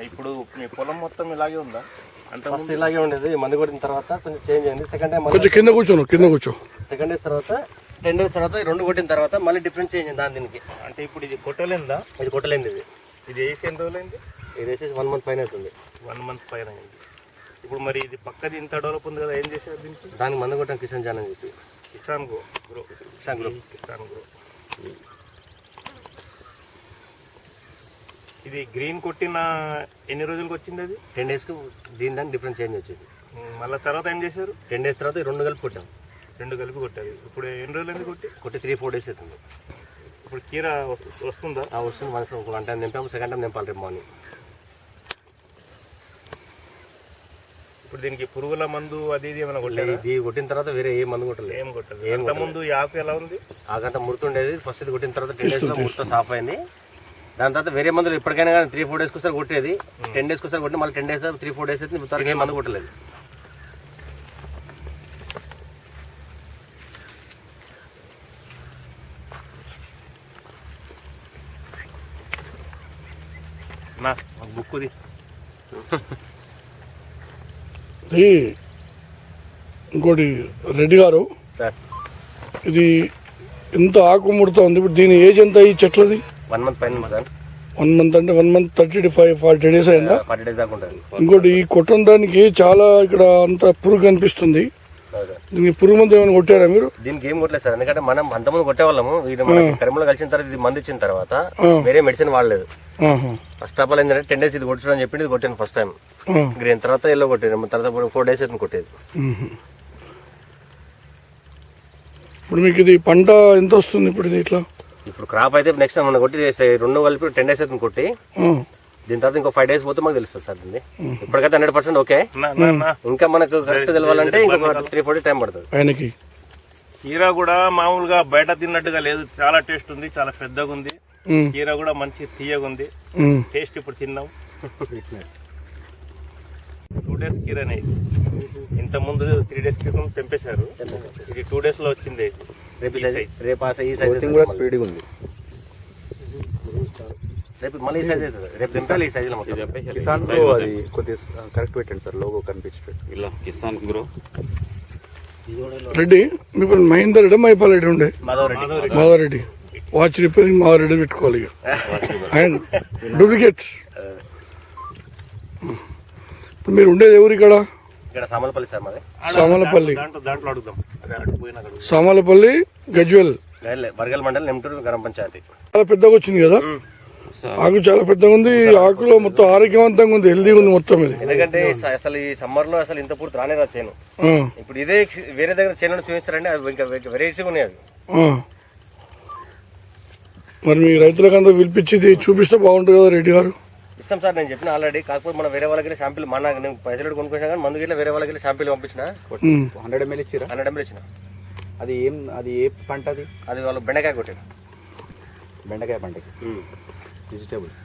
ఇప్పుడు మీ పొలం మొత్తం ఇలాగే ఉందా? అంటే ఫస్ట్ ఇలాగే ఉండేది, మందు కొట్టిన తర్వాత కొంచెం చేంజ్ అయింది. సెకండ్ టైం కొంచెం కింద కూర్చో. సెకండ్ డేస్ తర్వాత 10 days తర్వాత 2 కొట్టిన తర్వాత మళ్ళీ డిఫరెన్స్ చేంజ్ అయింది దీనికి. అంటే ఇప్పుడు ఇది కొట్టలేదా? ఇది కొట్టలేంది. ఇది వేసి ఎన్ని రోజులైంది? ఇది వేసేసి 1 month పైన అవుతుంది. 1 month పైన అయింది. ఇప్పుడు మరి ఇది పక్కది ఇంత డెవలప్ ఉంది కదా, ఏం చేశారు దీనికి? దానికి మందు కొట్టాం కిసాన్ జాన్ అని చెప్పి. కిసాన్ గ్రో. ఇది గ్రీన్ కొట్టిన ఎన్ని రోజులకు వచ్చింది? అది 10 days దానికి డిఫరెన్స్ చేంజ్ వచ్చింది. మళ్ళీ తర్వాత ఏం చేశారు? 10 days తర్వాత 2 కలిపి కొట్టాం. 2 కలిపి కొట్టారు. ఇప్పుడు ఎన్ని రోజులు ఎందుకు కొట్టి 3-4 days అవుతుంది. ఇప్పుడు కీర వస్తుందా? వస్తుంది. వన్ టైం నింపాము, సెకండ్ టైం నింపాలి రేపు మార్నింగ్. ఇప్పుడు దీనికి పురుగుల మందు అది ఇది ఏమైనా కొట్టారు? ఇది కొట్టిన తర్వాత వేరే ఏ మందు కొట్టలేదు. ఏం కొట్టలేదు. అంత ముందు ఆకు ఎలా ఉంది? ఆకంతా ముడుతుండేది. ఫస్ట్ ఇది కొట్టిన తర్వాత 10 days లో ముడత సాఫ్ అయింది. దాని తర్వాత వేరే మందులు ఎప్పటికైనా కానీ 3-4 days ఒకసారి కొట్టేది. 10 days ఒకసారి కొట్టి మళ్ళీ 10 days 3-4 days అయితే త్వరగా ఏ మందు కొట్టలేదు. నా బుక్కుది ఇంకోటి రెడ్డి గారు, ఇది ఎంత ఆకు ముడతా ఉంది. ఇప్పుడు దీని ఏజ్ ఎంత ఈ చెట్లది? 1 month పైన సార్. 1 month అంటే 1 month 35-40 days అయిందా? 40 days దాకా ఉంటుంది. ఇంకోటి ఈ కొట్టం దానికి చాలా ఇక్కడ అంత పురుగు కనిపిస్తుంది. దీనికి పురుగు మందు ఏమైనా కొట్టారా మీరు? దీనికి ఏం కొట్టలేదు సార్, ఎందుకంటే మనం అంతమంది కొట్టేవాళ్ళము. ఇది కరిమలో కలిసిన తర్వాత ఇది మందు ఇచ్చిన తర్వాత వేరే మెడిసిన్ వాడలేదు. ఫస్ట్ ఆఫ్ ఆల్ ఏంటంటే 10 days ఇది కొట్టడం అని చెప్పి ఇది కొట్టాను ఫస్ట్ టైం. గ్రీన్ తర్వాత ఎల్లో కొట్టాను, తర్వాత 4 days అయితే కొట్టేది. ఇప్పుడు మీకు ఇది పంట ఎంత వస్తుంది? ఇప్పుడు ఇది ఇట్లా ఇప్పుడు క్రాప్ అయితే నెక్స్ట్ మనం కొట్టి 2 కలిపి 10 days అయితే కొట్టి దీని తర్వాత ఇంకో 5 days పోతే మాకు తెలుస్తుంది సార్. దీన్ని ఇప్పటికైతే 100% ఓకే. ఇంకా మనకు కరెక్ట్ తెలవాలంటే ఇంకొక 3-4 days టైం పడుతుంది. ఆయనకి కీరా కూడా మామూలుగా బయట తిన్నట్టుగా లేదు, చాలా టేస్ట్ ఉంది, చాలా పెద్దగా ఉంది. కీరా కూడా మంచి తీయగా ఉంది టేస్ట్. ఇప్పుడు తిన్నాం. 2 days కీరానే. ఇంత ముందు 3 days క్రితం తెంపేశారు. ఇది 2 days లో వచ్చింది. రేపు ఈ సైజ్ కూడా స్పీడ్గా ఉంది. రేపు మళ్ళీ ఈ సైజ్ అవుతుంది. రేపు తెంపాలి ఈ సైజులో మొత్తం. కిసాన్ గ్రో అది కొద్దిగా కరెక్ట్ పెట్టండి సార్, లోగో కనిపించట్లేదు. ఇలా కిసాన్ గ్రో. రెడ్డి మీ పేరు మహేందర్ రెడ్డి, మైపాల్ రెడ్డి ఉండే? మాధవరెడ్డి. వాచ్ రిపేరింగ్ మాధవరెడ్డి పెట్టుకోవాలి. And duplicates. ఇప్పుడు మీరు ఉండేది ఎవరు ఇక్కడ? ఇక్కడ సామలపల్లి సార్ మాది. సామలపల్లి. దాంట్లో అడుగుదాం. సామలపల్లి గజ్వెల్ బర్గల్ మండలం, నెమ్టూరు గ్రామ పంచాయతీ. చాలా పెద్దగా వచ్చింది కదా ఆకు, చాలా పెద్దగా ఉంది. ఆకులో మొత్తం ఆరోగ్యవంతంగా ఉంది, హెల్దీగా ఉంది మొత్తం. ఇది ఎందుకంటే అసలు ఈ సమ్మర్ లో అసలు ఇంత పూర్తి రానే రా చేను. ఇప్పుడు ఇదే వేరే దగ్గర చేను చూపిస్తారంటే అవి ఇంకా వెరైటీగా ఉన్నాయి. మరి మీ రైతులకంతా పిలిపించి చూపిస్తే బాగుంటుంది కదా రెడ్డి గారు? ఇస్తాం సార్, నేను చెప్పిన ఆల్రెడీ. కాకపోతే మనం వేరే వాళ్ళకి షాంపిల్ మన పైసలు కొనుక్కొచ్చినా కానీ మందు గిట్ల వేరే వాళ్ళకి షాంపిల్ పంపించిన 100 ml ఇచ్చిరా. 100 ml ఇచ్చిన. అది ఏ పంట? అది వాళ్ళు బెండకాయ కొట్టారు. బెండకాయ పంటకి వెజిటేబుల్స్